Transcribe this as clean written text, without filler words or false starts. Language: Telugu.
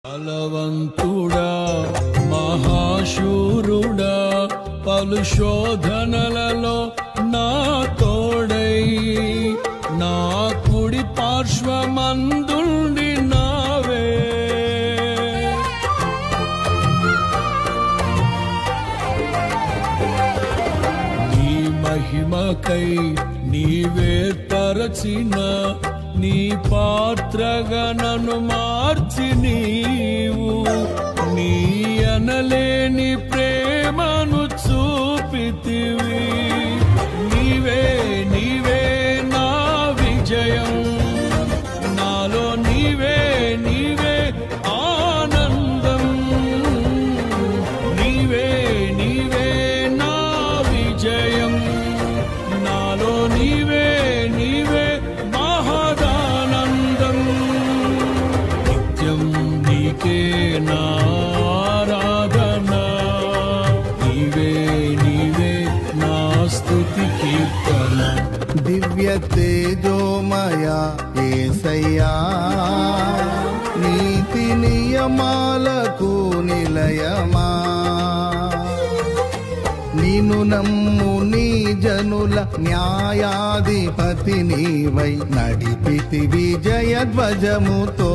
బలవంతుడా మహాశూరుడా పలు శోధనలలో నా తోడై నా కుడి పార్శ్వమందుండి నావే నీ మహిమకై నీవే తరచిన నీ పాత్రగా నన్ను మార్చి నీవు నీ అనలేని ప్రేమను చూపితివి నీవే నీవే నా విజయం నాలో నీవే నీవే ఆనందం నీవే నీవే నా విజయం నాలో నీవే నీవే నీకే నారాధన నీవే నీవే నా స్తుతి కీర్తన దివ్య తేజోమయ యేసయ్యా నీతి నియమాలకు నిలయమా నిన్ను నమ్ము నీ జనుల న్యాయాధిపతి నీవై నడిపితి విజయ ధ్వజముతో